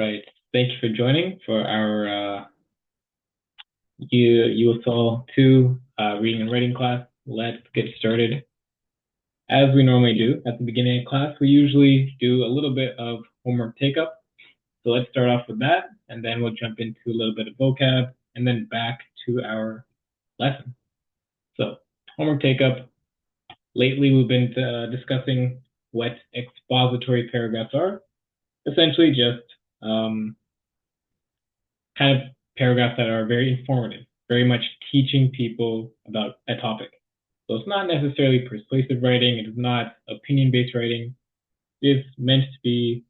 right. Thank you for joining for our USL 2 reading and writing class. Let's get started. As we normally do at the beginning of class, we usually do a little bit of homework take-up. So let's start off with that, and then we'll jump into a little bit of vocab, and then back to our lesson. So homework take-up. Lately, we've been discussing what expository paragraphs are. Essentially just kind of paragraphs that are very informative, very much teaching people about a topic. So it's not necessarily persuasive writing. It is not opinion-based writing. It's meant to be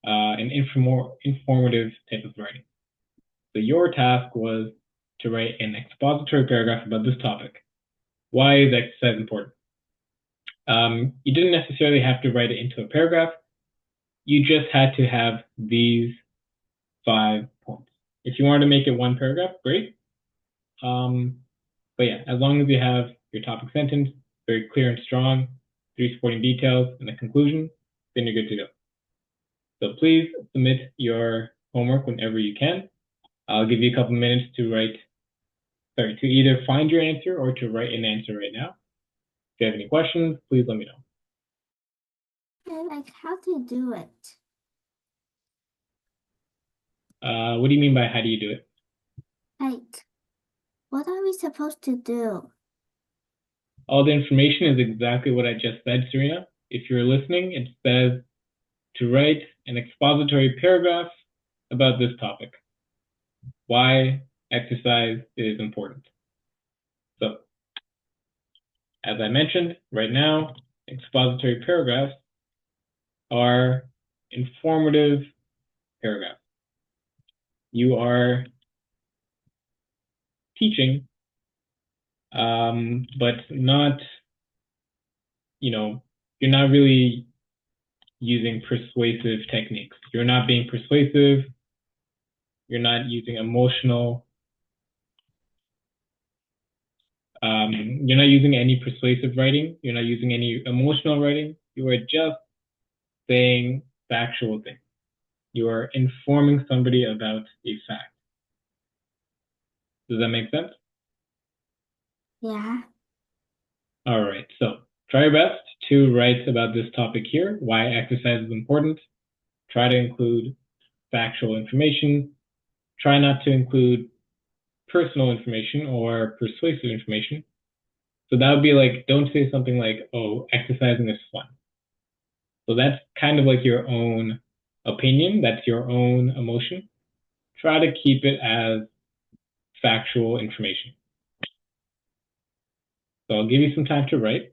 an informative type of writing. So your task was to write an expository paragraph about this topic. Why is exercise important? You didn't necessarily have to write it into a paragraph. You just had to have these 5 points. If you wanted to make it one paragraph, great. But yeah, as long as you have your topic sentence very clear and strong, 3 supporting details, and a conclusion, then you're good to go. So please submit your homework whenever you can. I'll give you a couple minutes to either find your answer or to write an answer right now. If you have any questions, please let me know. Like how to do it? What do you mean by how do you do it? Like, what are we supposed to do? All the information is exactly what I just said, Serena. If you're listening, it says to write an expository paragraph about this topic. Why exercise is important. So, as I mentioned, right now, expository paragraphs are informative paragraphs. You are teaching, but not, you're not really using persuasive techniques. You're not being persuasive. You're not using emotional. You're not using any persuasive writing. You're not using any emotional writing. You are just saying factual things. You are informing somebody about a fact. Does that make sense? Yeah. All right. So try your best to write about this topic here, why exercise is important. Try to include factual information. Try not to include personal information or persuasive information. So that would be like, don't say something like, oh, exercising is fun. So that's kind of like your own opinion. That's your own emotion. Try to keep it as factual information. So I'll give you some time to write.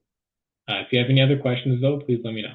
If you have any other questions, though, please let me know.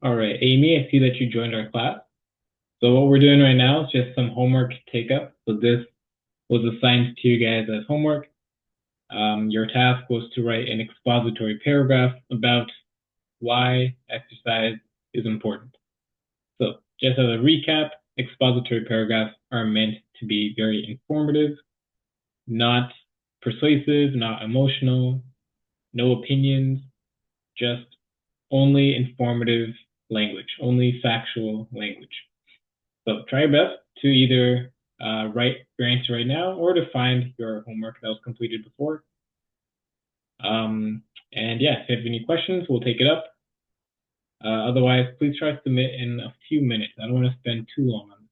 All right, Amy, I see that you joined our class. So what we're doing right now is just some homework take up. So this was assigned to you guys as homework. Your task was to write an expository paragraph about why exercise is important. So just as a recap, expository paragraphs are meant to be very informative, not persuasive, not emotional, no opinions, just only informative language, only factual language. So try your best to either write your answer right now or to find your homework that was completed before. And yeah, if you have any questions, we'll take it up. Otherwise, please try to submit in a few minutes. I don't want to spend too long on this.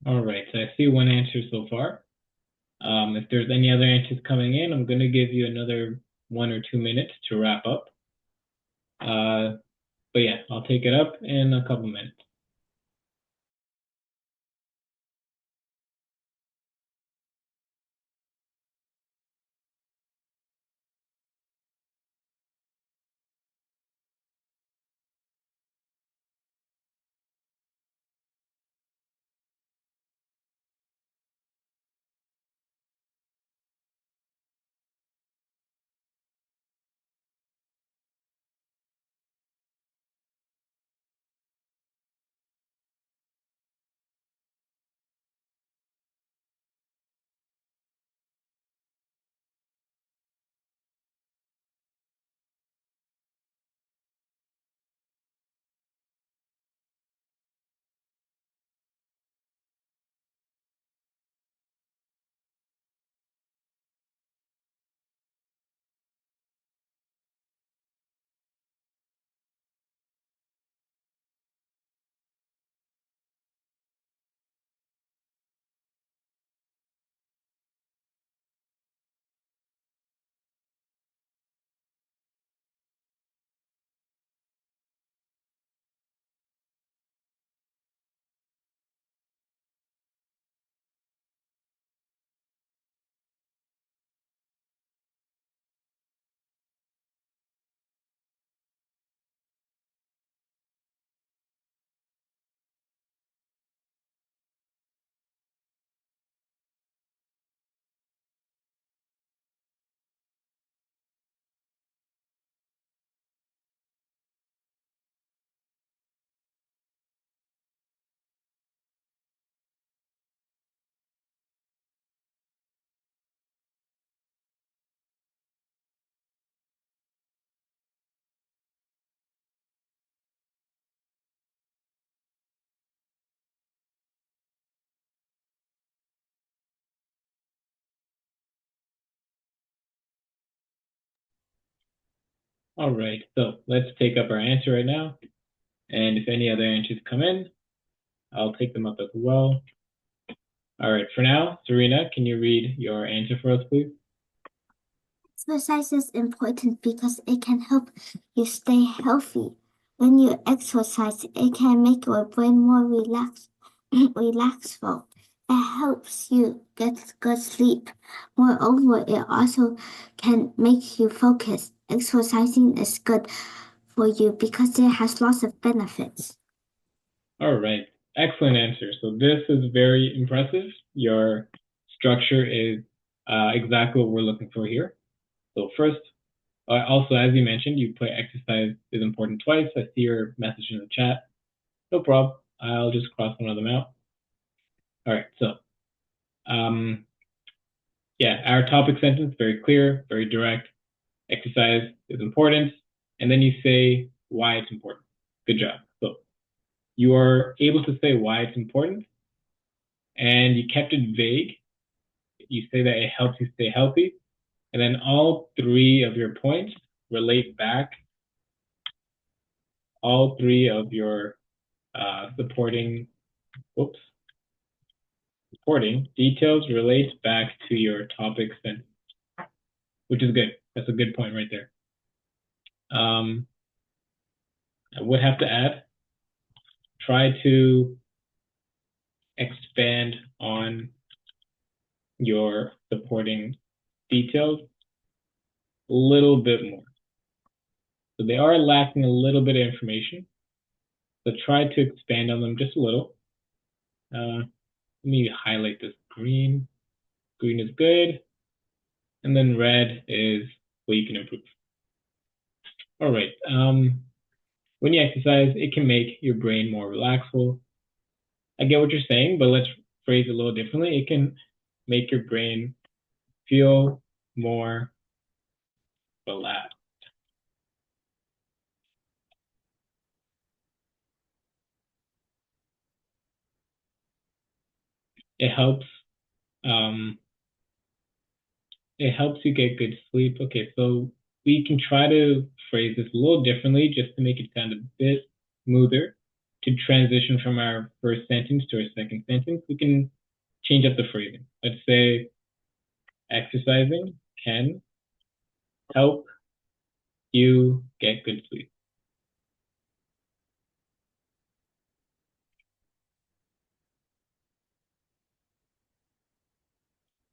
All right, so I see one answer so far. If there's any other answers coming in, I'm going to give you another 1 or 2 minutes to wrap up. But yeah, I'll take it up in a couple minutes. All right, so let's take up our answer right now. And if any other answers come in, I'll take them up as well. All right, for now, Serena, can you read your answer for us, please? Exercise is important because it can help you stay healthy. When you exercise, it can make your brain more relaxful. It helps you get good sleep. Moreover, it also can make you focus. Exercising is good for you because it has lots of benefits. All right, excellent answer. So this is very impressive. Your structure is exactly what we're looking for here. So first, also, as you mentioned, you put exercise is important twice. I see your message in the chat. No problem. I'll just cross one of them out. All right, so yeah, our topic sentence, very clear, very direct. Exercise is important. And then you say why it's important. Good job. So you are able to say why it's important, and you kept it vague. You say that it helps you stay healthy, and then all three of your points relate back. All three of your supporting details relate back to your topic sentence, which is good. That's a good point right there. I would have to add, try to expand on your supporting details a little bit more. So they are lacking a little bit of information. So try to expand on them just a little. Let me highlight this green. Green is good. And then red is what you can improve. All right. When you exercise, it can make your brain more relaxful. I get what you're saying, but let's phrase it a little differently. It can make your brain feel more relaxed. It helps you get good sleep. Okay, so we can try to phrase this a little differently just to make it sound a bit smoother. To transition from our first sentence to our second sentence, we can change up the phrasing. Let's say exercising can help you get good sleep.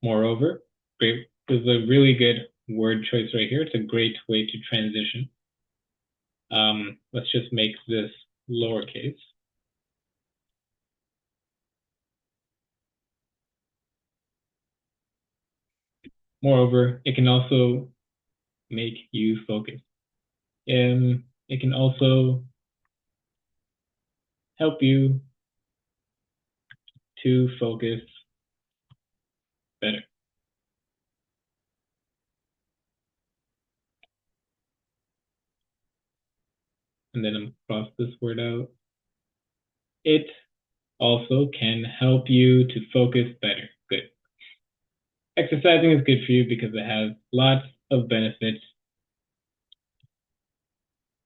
Moreover, great, this is a really good word choice right here. It's a great way to transition. Let's just make this lowercase. Moreover, it can also make you focus. It can also help you to focus better. And then I'm cross this word out. It also can help you to focus better. Good. Exercising is good for you because it has lots of benefits,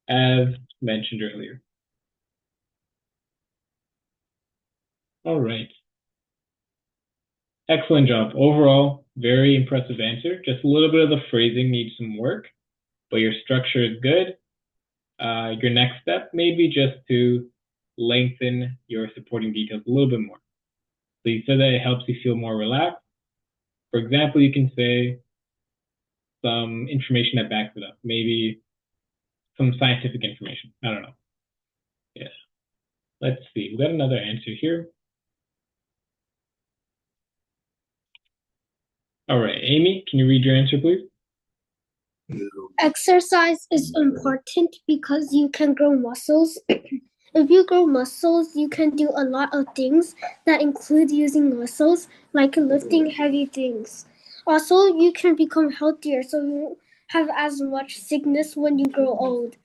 as mentioned earlier. All right. Excellent job. Overall, very impressive answer. Just a little bit of the phrasing needs some work, but your structure is good. Your next step may be just to lengthen your supporting details a little bit more. So you said that it helps you feel more relaxed. For example, you can say some information that backs it up, maybe some scientific information. I don't know. Yeah. Let's see. We got another answer here. All right, Amy, can you read your answer, please? Exercise is important because you can grow muscles. If you grow muscles, you can do a lot of things that include using muscles, like lifting heavy things. Also, you can become healthier so you won't have as much sickness when you grow old.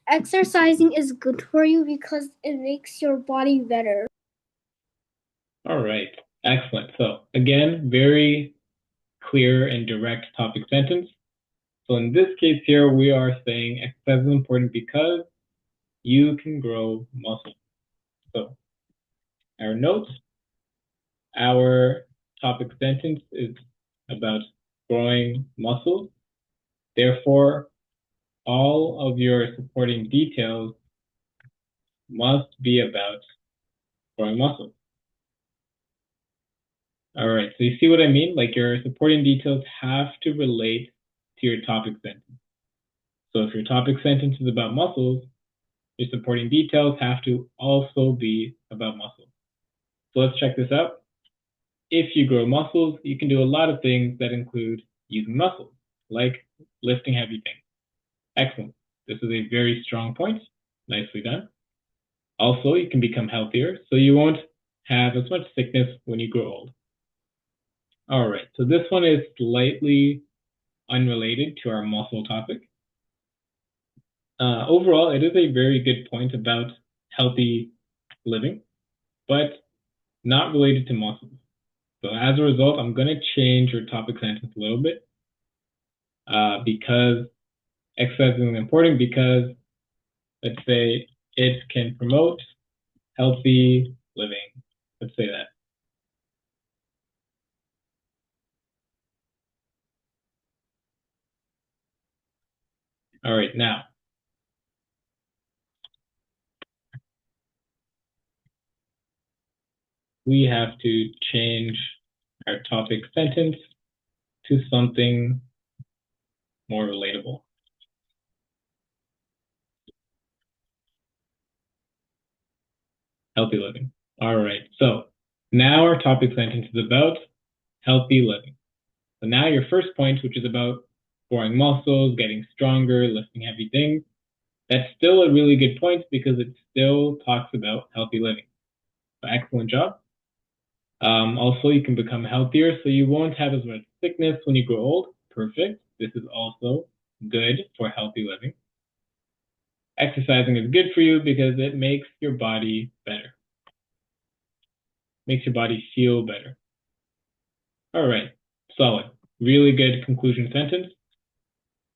Exercising is good for you because it makes your body better. All right, excellent. So again, very clear and direct topic sentence. So in this case here, we are saying exercise is important because you can grow muscle. So our notes, our topic sentence is about growing muscle. Therefore, all of your supporting details must be about growing muscle. All right, so you see what I mean? Like your supporting details have to relate to your topic sentence. So if your topic sentence is about muscles, your supporting details have to also be about muscles. So let's check this out. If you grow muscles, you can do a lot of things that include using muscles, like lifting heavy things. Excellent. This is a very strong point. Nicely done. Also, you can become healthier, so you won't have as much sickness when you grow old. All right, so this one is slightly unrelated to our muscle topic. Overall, it is a very good point about healthy living, but not related to muscles. So as a result, I'm going to change your topic sentence a little bit because exercise is important because, let's say, it can promote healthy living. Let's say that. All right, now. We have to change our topic sentence to something more relatable. Healthy living. All right, so now our topic sentence is about healthy living. So now your first point, which is about growing muscles, getting stronger, lifting heavy things, that's still a really good point because it still talks about healthy living. So excellent job. Also, you can become healthier, so you won't have as much sickness when you grow old. Perfect. This is also good for healthy living. Exercising is good for you because it makes your body better. Makes your body feel better. All right, solid. Really good conclusion sentence.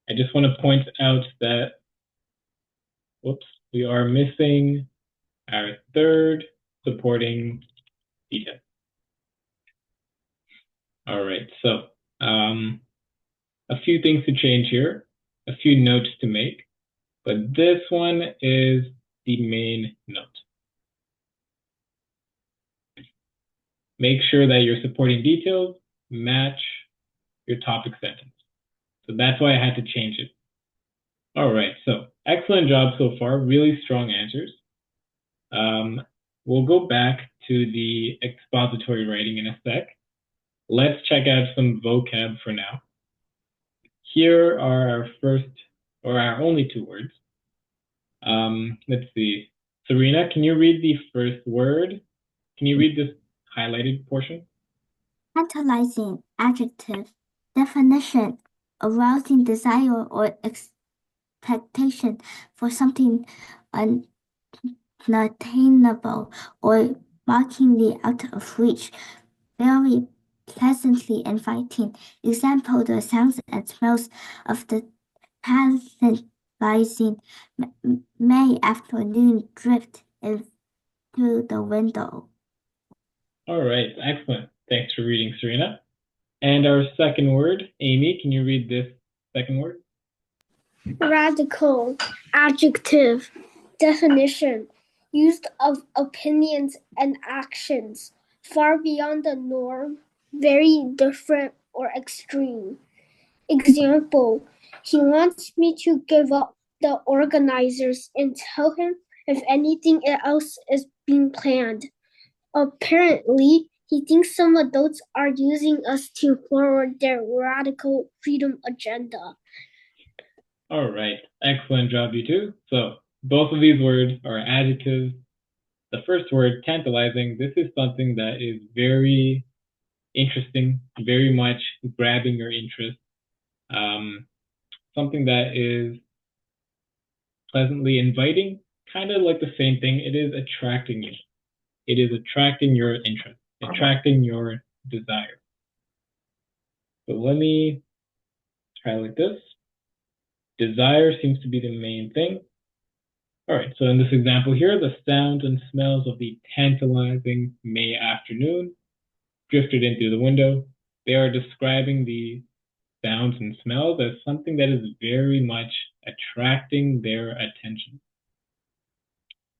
I just want to point out that, whoops, we are missing our third supporting detail. All right, so a few things to change here, a few notes to make, but this one is the main note. Make sure that your supporting details match your topic sentence. So that's why I had to change it. All right, so excellent job so far, really strong answers. We'll go back to the expository writing in a sec. Let's check out some vocab for now. Here are our first, or our only two words. Let's see. Serena, can you read the first word? Can you read this highlighted portion? Tantalizing, adjective. Definition, arousing desire or expectation for something unattainable or mockingly out of reach. Very pleasantly inviting. Example, the sounds and smells of the tantalizing May afternoon drift in through the window. All right, excellent. Thanks for reading, Serena. And our second word, Amy, can you read this second word? Radical, adjective. Definition, used of opinions and actions far beyond the norm, very different or extreme. Example, he wants me to give up the organizers and tell him if anything else is being planned. Apparently, he thinks some adults are using us to forward their radical freedom agenda. All right, excellent job, you two. So both of these words are adjectives. The first word, tantalizing, this is something that is very interesting, very much grabbing your interest. Something that is pleasantly inviting, kind of like the same thing. It is attracting you. It is attracting your interest, attracting your desire. So let me try like this. Desire seems to be the main thing. All right, so in this example here, the sounds and smells of the tantalizing May afternoon drifted in through the window. They are describing the sounds and smells as something that is very much attracting their attention.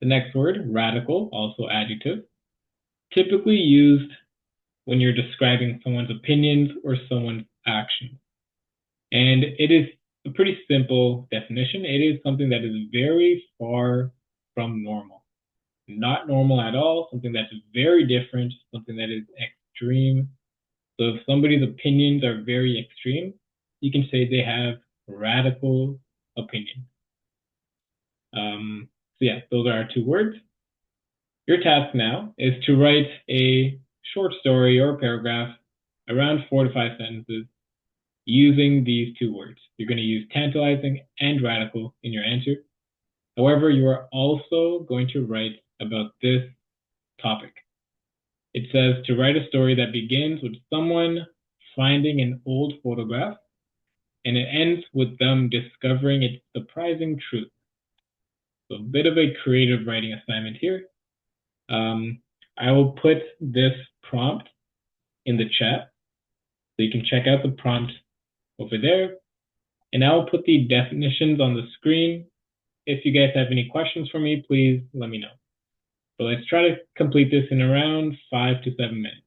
The next word, radical, also adjective, typically used when you're describing someone's opinions or someone's actions. And it is a pretty simple definition. It is something that is very far from normal. Not normal at all, something that's very different, something that is extreme. So if somebody's opinions are very extreme, you can say they have radical opinion. So yeah, those are our two words. Your task now is to write a short story or a paragraph, around 4 to 5 sentences, using these two words. You're going to use tantalizing and radical in your answer. However, you are also going to write about this topic. It says to write a story that begins with someone finding an old photograph and it ends with them discovering its surprising truth. So a bit of a creative writing assignment here. I will put this prompt in the chat so you can check out the prompt over there. And I'll put the definitions on the screen. If you guys have any questions for me, please let me know. But let's try to complete this in around 5 to 7 minutes.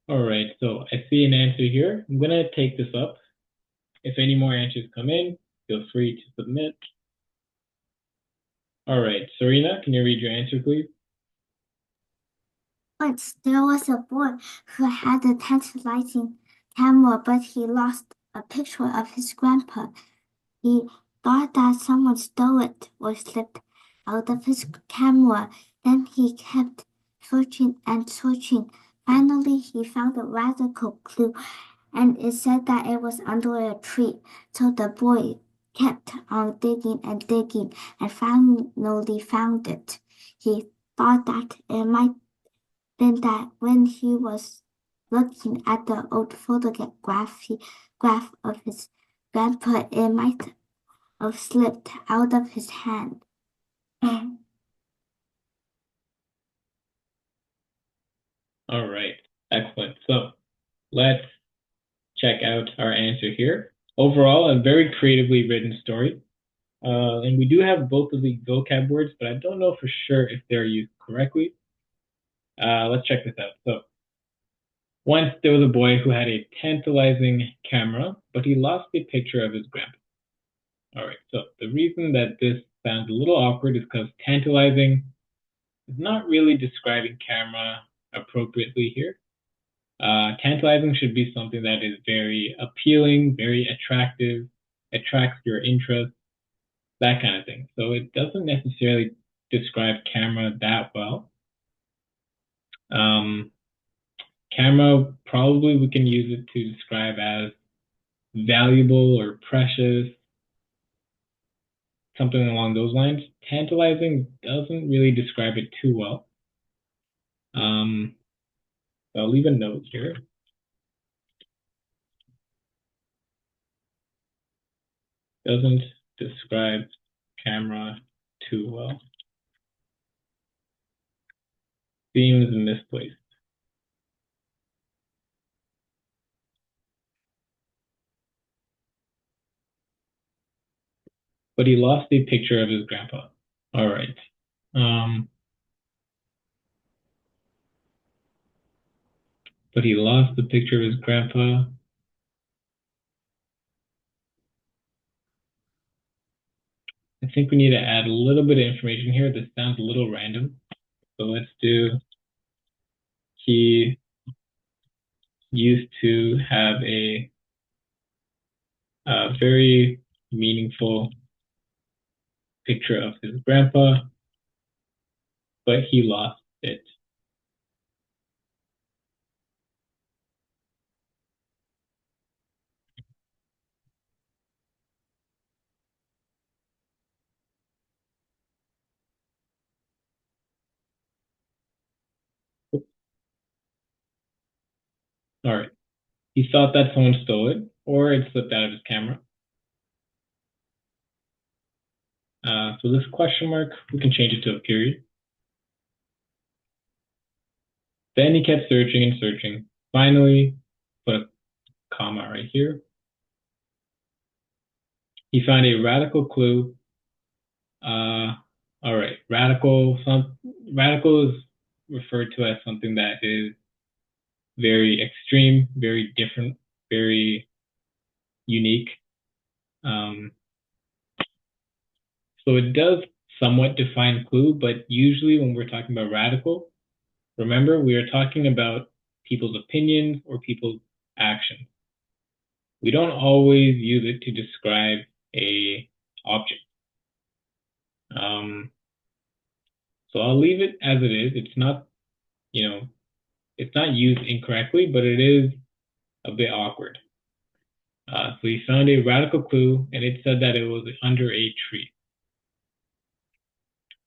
All right, so I see an answer here. I'm going to take this up. If any more answers come in, feel free to submit. All right, Serena, can you read your answer, please? Once there was a boy who had a tantalizing camera, but he lost a picture of his grandpa. He thought that someone stole it or slipped out of his camera. Then he kept searching and searching. Finally, he found a radical clue, and it said that it was under a tree. So the boy kept on digging and digging and finally found it. He thought that it might been that when he was looking at the old graph of his grandpa, it might have slipped out of his hand. All right, excellent. So let's check out our answer here. Overall, a very creatively written story. And we do have both of the vocab words, but I don't know for sure if they're used correctly. Let's check this out. So, once there was a boy who had a tantalizing camera, but he lost a picture of his grandpa. All right, so the reason that this sounds a little awkward is because tantalizing is not really describing camera appropriately here. Tantalizing should be something that is very appealing, very attractive, attracts your interest, that kind of thing. So it doesn't necessarily describe camera that well. Camera, probably we can use it to describe as valuable or precious, something along those lines. Tantalizing doesn't really describe it too well. So I'll leave a note here. Doesn't describe camera too well. Seems misplaced. But he lost a picture of his grandpa. All right. But he lost the picture of his grandpa. I think we need to add a little bit of information here. This sounds a little random. So let's do, he used to have a very meaningful picture of his grandpa, but he lost it. All right. He thought that someone stole it, or it slipped out of his camera. So this question mark, we can change it to a period. Then he kept searching and searching. Finally, put a comma right here. He found a radical clue. All right, radical is referred to as something that is very extreme, very different, very unique. So it does somewhat define clue, but usually when we're talking about radical, remember we are talking about people's opinions or people's actions. We don't always use it to describe a object. So I'll leave it as it is. It's not, it's not used incorrectly, but it is a bit awkward. So he found a radical clue, and it said that it was under a tree.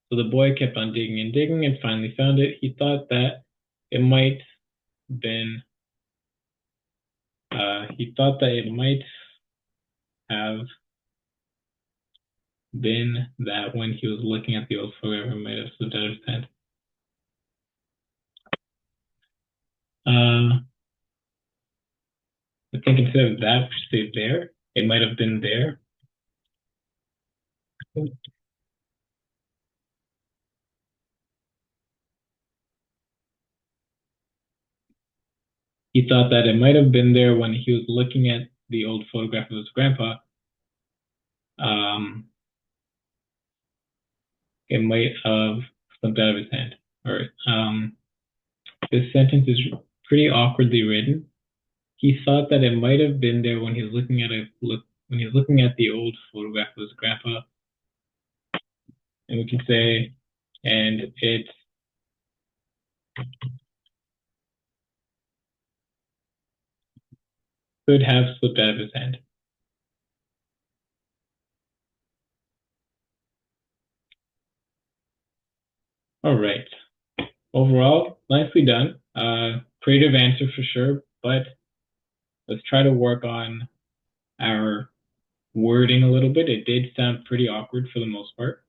So the boy kept on digging and digging and finally found it. He thought that it might been, he thought that it might have been that when he was looking at the old photograph, it might have slipped out of his hand. I think instead of that, we should say there. It might have been there. He thought that it might have been there when he was looking at the old photograph of his grandpa. It might have slipped out of his hand. All right. This sentence is pretty awkwardly written. He thought that it might have been there when he was looking at the old photograph of his grandpa. And we can say, and it could have slipped out of his hand. All right. Overall, nicely done. Creative answer for sure, but let's try to work on our wording a little bit. It did sound pretty awkward for the most part.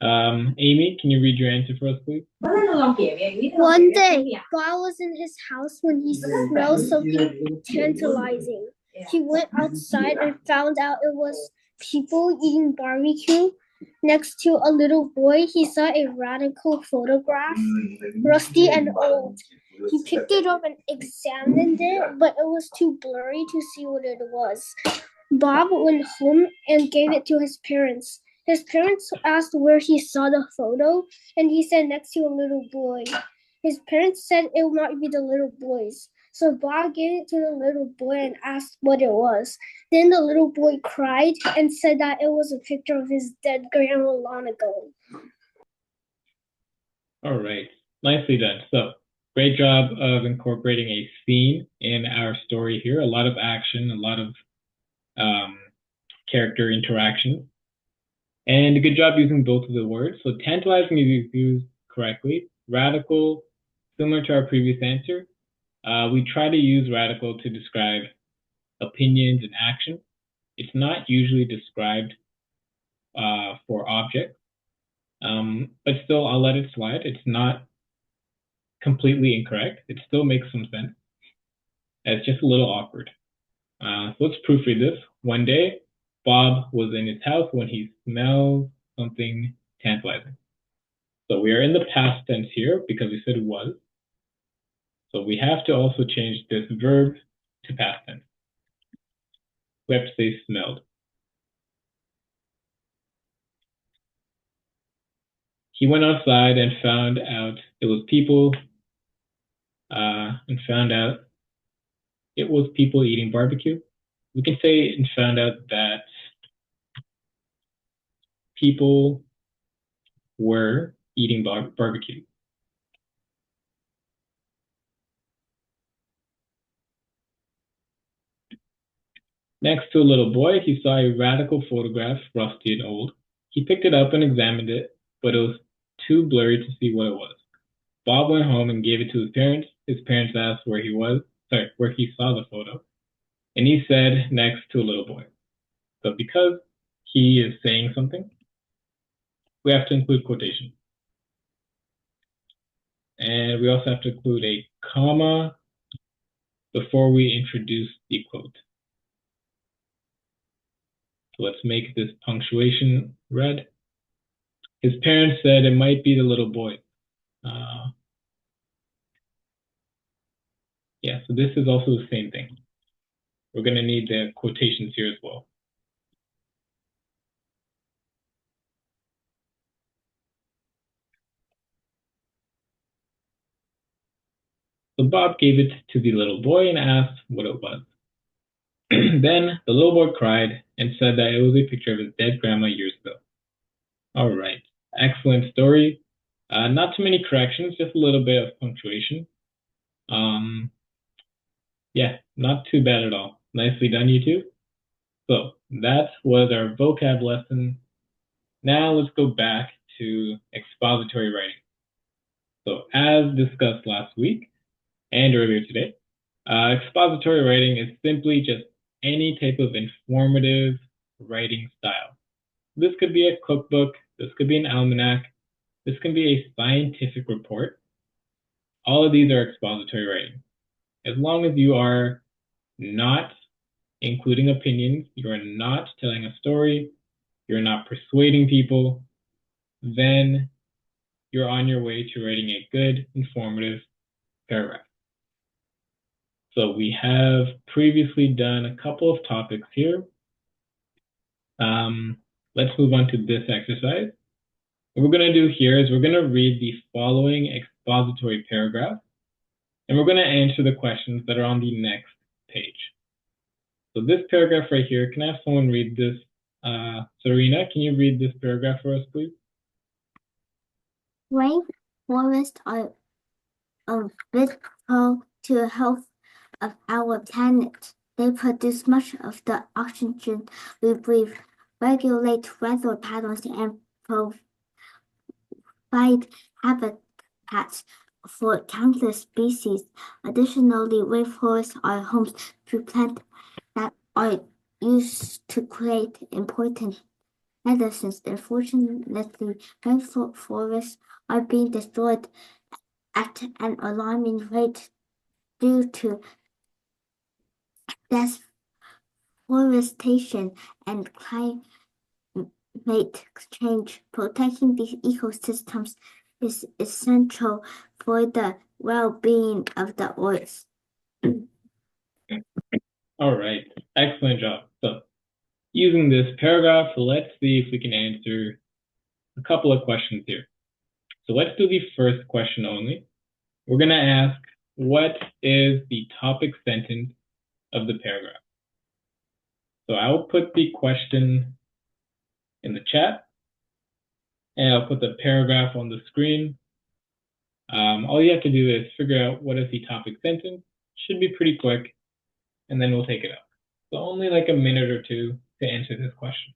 Amy, can you read your answer for us, please? One day, Bob was in his house when he smelled something tantalizing. He went outside and found out it was people eating barbecue. Next to a little boy, he saw a radical photograph, rusty and old. He picked it up and examined it, but it was too blurry to see what it was. Bob went home and gave it to his parents. His parents asked where he saw the photo, and he said next to a little boy. His parents said it might be the little boy's. So Bob gave it to the little boy and asked what it was. Then the little boy cried and said that it was a picture of his dead grandma long ago. All right, nicely done. So, great job of incorporating a scene in our story here. A lot of action, a lot of character interaction. And a good job using both of the words. So tantalizing is used correctly. Radical, similar to our previous answer. We try to use radical to describe opinions and action. It's not usually described for objects, but still I'll let it slide. It's not completely incorrect. It still makes some sense. It's just a little awkward. So let's proofread this. One day, Bob was in his house when he smelled something tantalizing. So we are in the past tense here because we said was. So we have to also change this verb to past tense. We have to say smelled. He went outside and found out it was people eating barbecue. We can say and found out that people were eating barbecue. Next to a little boy, he saw a radical photograph, rusty and old. He picked it up and examined it, but it was too blurry to see what it was. Bob went home and gave it to his parents. His parents asked where he saw the photo. And he said next to a little boy. So because he is saying something, we have to include quotation. And we also have to include a comma before we introduce the quote. So let's make this punctuation red. His parents said it might be the little boy. Yeah, so this is also the same thing. We're going to need the quotations here as well. So Bob gave it to the little boy and asked what it was. Then the little boy cried and said that it was a picture of his dead grandma years ago. All right, excellent story. Not too many corrections, just a little bit of punctuation. Yeah, not too bad at all. Nicely done, you two. So that was our vocab lesson. Now let's go back to expository writing. So as discussed last week and earlier today, expository writing is simply just any type of informative writing style. This could be a cookbook, this could be an almanac, this can be a scientific report. All of these are expository writing. As long as you are not including opinions, you are not telling a story, you're not persuading people, then you're on your way to writing a good, informative paragraph. So we have previously done a couple of topics here. Let's move on to this exercise. What we're going to do here is we're going to read the following expository paragraph, and we're going to answer the questions that are on the next page. So this paragraph right here, can I have someone read this? Serena, can you read this paragraph for us, please? Rainforests are vital to the health of our planet. They produce much of the oxygen we breathe, regulate weather patterns, and provide habitats for countless species. Additionally, rainforests are homes to plants that are used to create important medicines. Unfortunately, rainforests are being destroyed at an alarming rate due to deforestation and climate change. Protecting these ecosystems is essential for the well-being of the earth. All right, excellent job. So using this paragraph, let's see if we can answer a couple of questions here. So let's do the first question only. We're going to ask, what is the topic sentence of the paragraph? So I'll put the question in the chat, and I'll put the paragraph on the screen. All you have to do is figure out what is the topic sentence. Should be pretty quick, and then we'll take it up. So only like a minute or two to answer this question.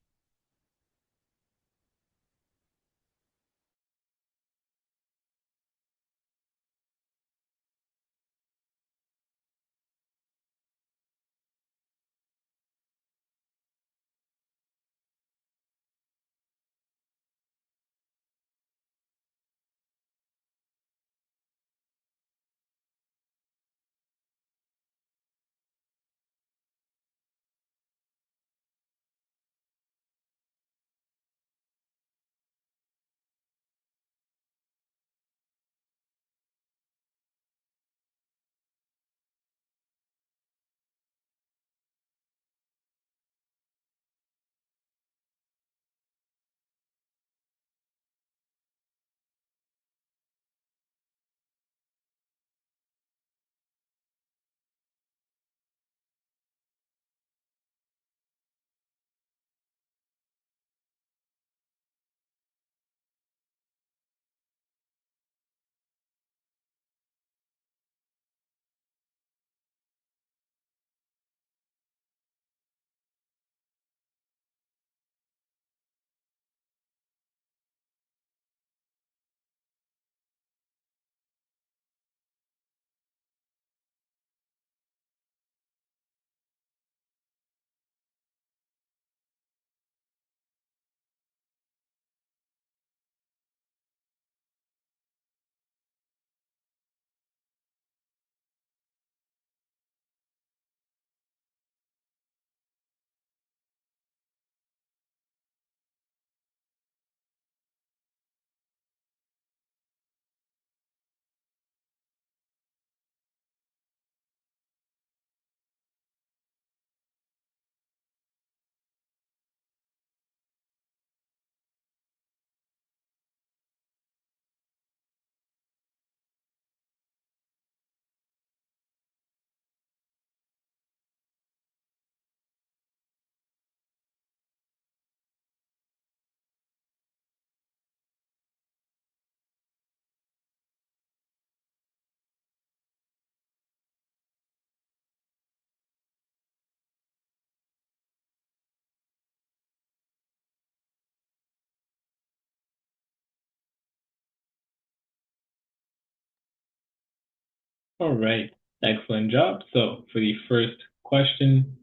All right, excellent job. So for the first question,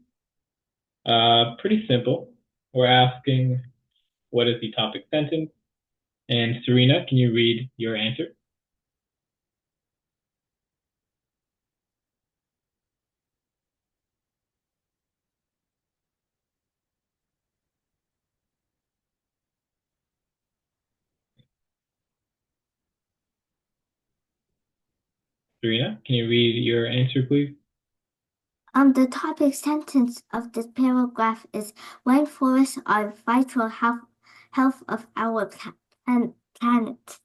pretty simple. We're asking, what is the topic sentence? And Serena, can you read your answer? Serena, can you read your answer, please? The topic sentence of this paragraph is rainforests are vital health of our planet.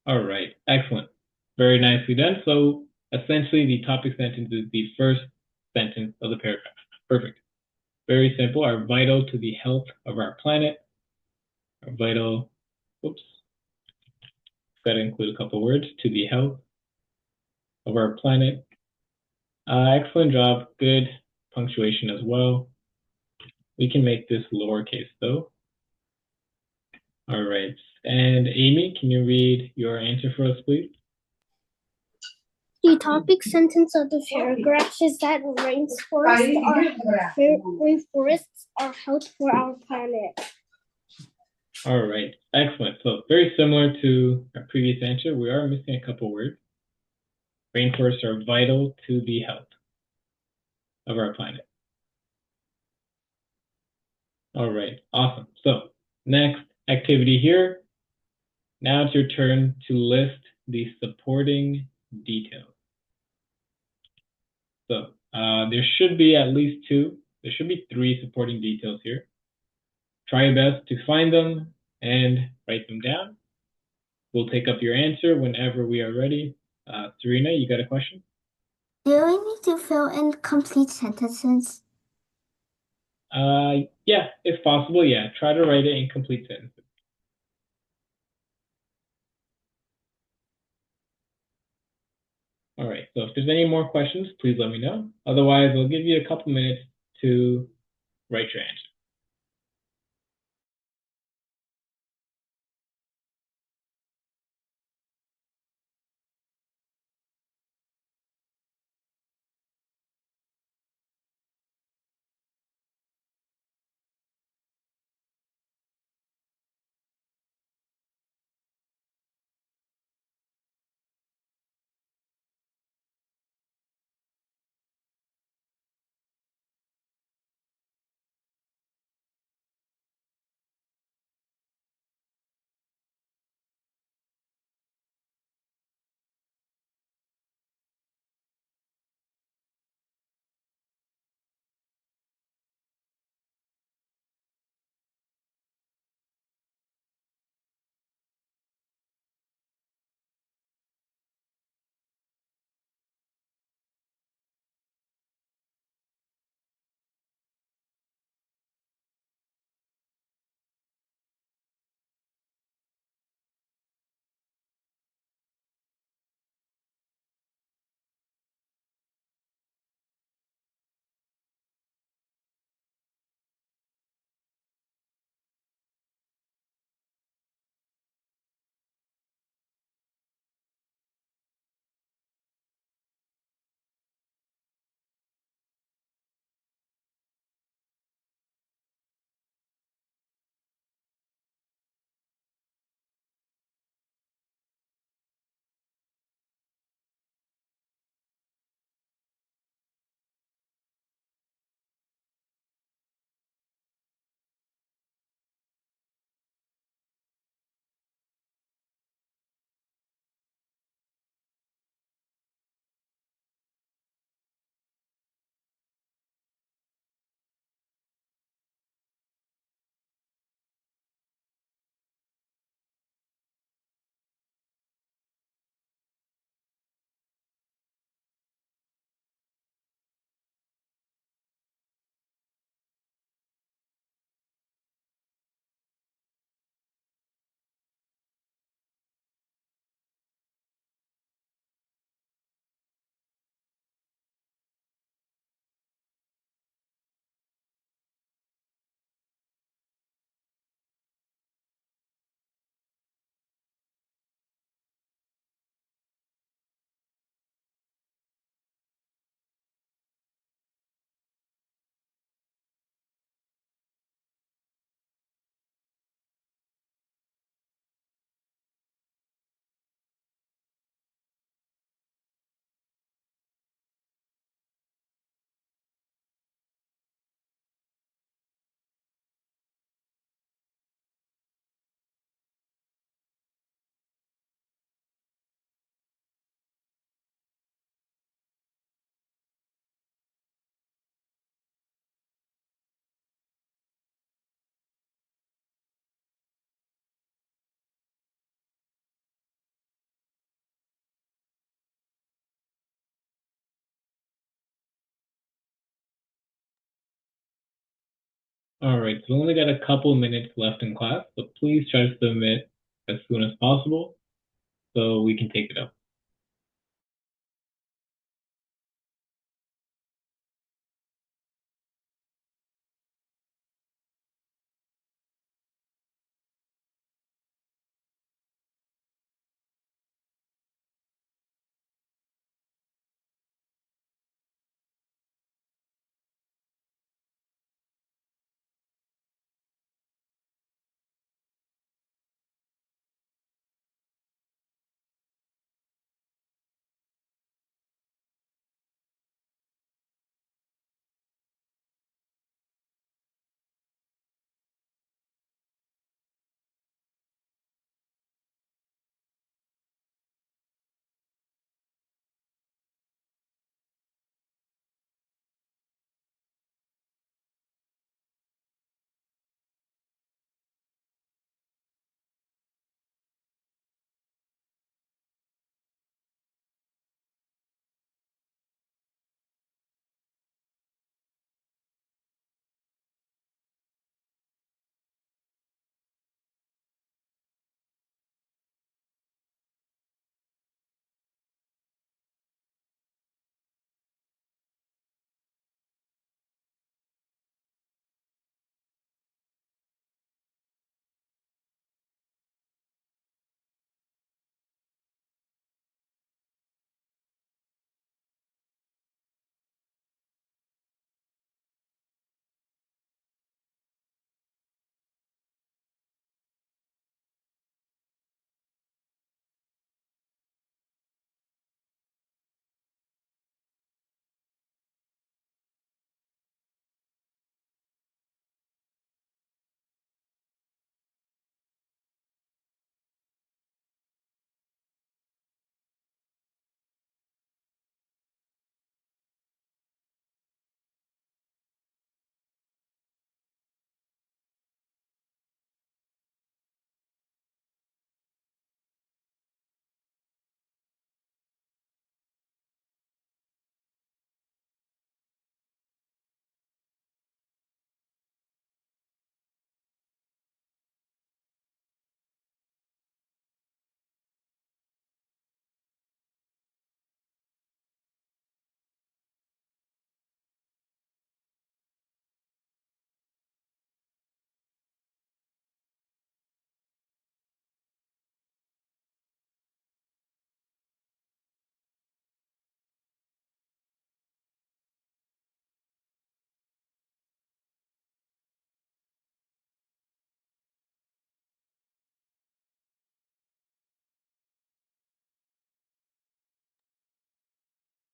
All right, excellent. Very nicely done. So essentially the topic sentence is the first sentence of the paragraph. Perfect. Very simple, are vital to the health of our planet. Are vital, oops, got to include a couple words, to the health of our planet. Excellent job, good punctuation as well. We can make this lowercase though. All right, and Amy, can you read your answer for us, please? The topic sentence of the paragraph is that rainforests are health for our planet. All right, excellent. So very similar to our previous answer, we are missing a couple words. Rainforests are vital to the health of our planet. All right, awesome. So next activity here. Now it's your turn to list the supporting details. So there should be at least there should be 3 supporting details here. Try your best to find them and write them down. We'll take up your answer whenever we are ready. Serena, you got a question? Do we need to fill in complete sentences? Yeah, if possible, yeah. Try to write it in complete sentences. All right, so if there's any more questions, please let me know. Otherwise, I'll give you a couple minutes to write your answer. All right, so we only got a couple minutes left in class, so please try to submit as soon as possible so we can take it up.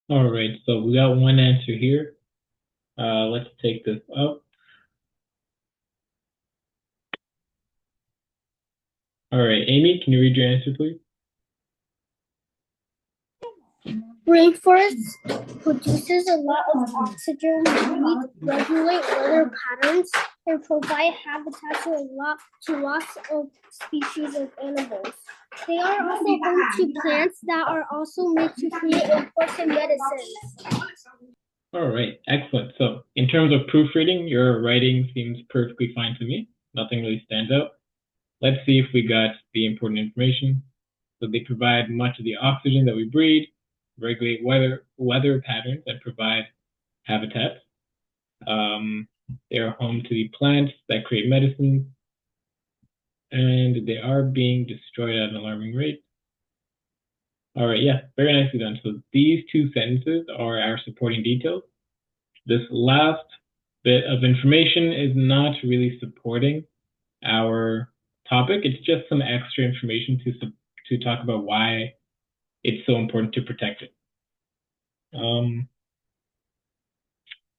All right, so we got one answer here. Let's take this up. All right, Amy, can you read your answer, please? Rainforests produces a lot of oxygen, regulate weather patterns, and provide habitat to lots of species of animals. They are also home to plants that are also made to create important medicines. All right, excellent. So in terms of proofreading, your writing seems perfectly fine to me. Nothing really stands out. Let's see if we got the important information. So they provide much of the oxygen that we breathe, regulate weather patterns, and provide habitats. They are home to the plants that create medicine, and they are being destroyed at an alarming rate. All right, yeah, very nicely done. So these two sentences are our supporting details. This last bit of information is not really supporting our topic. It's just some extra information to talk about why it's so important to protect it.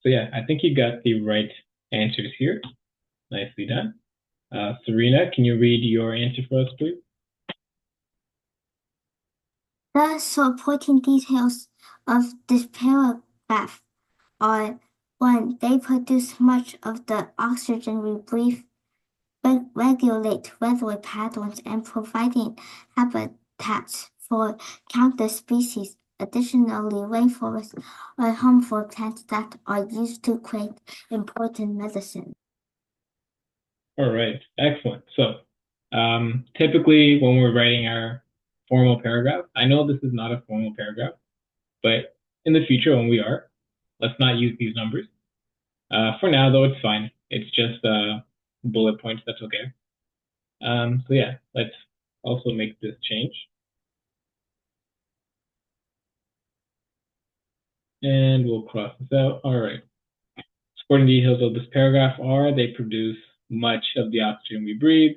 So yeah, I think you got the right answers here. Nicely done. Serena, can you read your answer for us, please? The supporting details of this paragraph are: 1. They produce much of the oxygen we breathe, regulate weather patterns, and providing habitats for countless species. Additionally, rainforests are home for plants that are used to create important medicine. All right, excellent. So typically when we're writing our formal paragraph, I know this is not a formal paragraph, but in the future when we are, let's not use these numbers. For now, though, it's fine. It's just bullet points. That's okay. So yeah, let's also make this change. And we'll cross this out. All right. Supporting details of this paragraph are they produce much of the oxygen we breathe.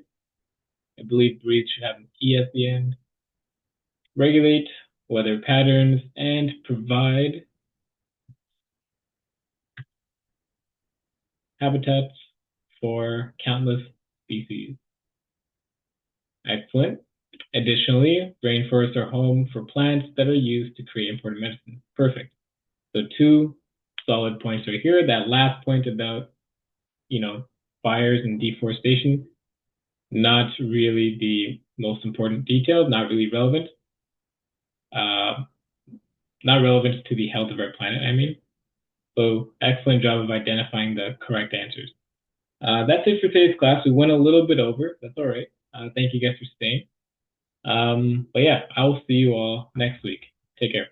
I believe breathe should have an E at the end. Regulate weather patterns and provide habitats for countless species. Excellent. Additionally, rainforests are home for plants that are used to create important medicine. Perfect. So two solid points right here. That last point about, fires and deforestation, not really the most important detail, not really relevant. Not relevant to the health of our planet, I mean. So excellent job of identifying the correct answers. That's it for today's class. We went a little bit over. That's all right. Thank you guys for staying. But yeah, I will see you all next week. Take care.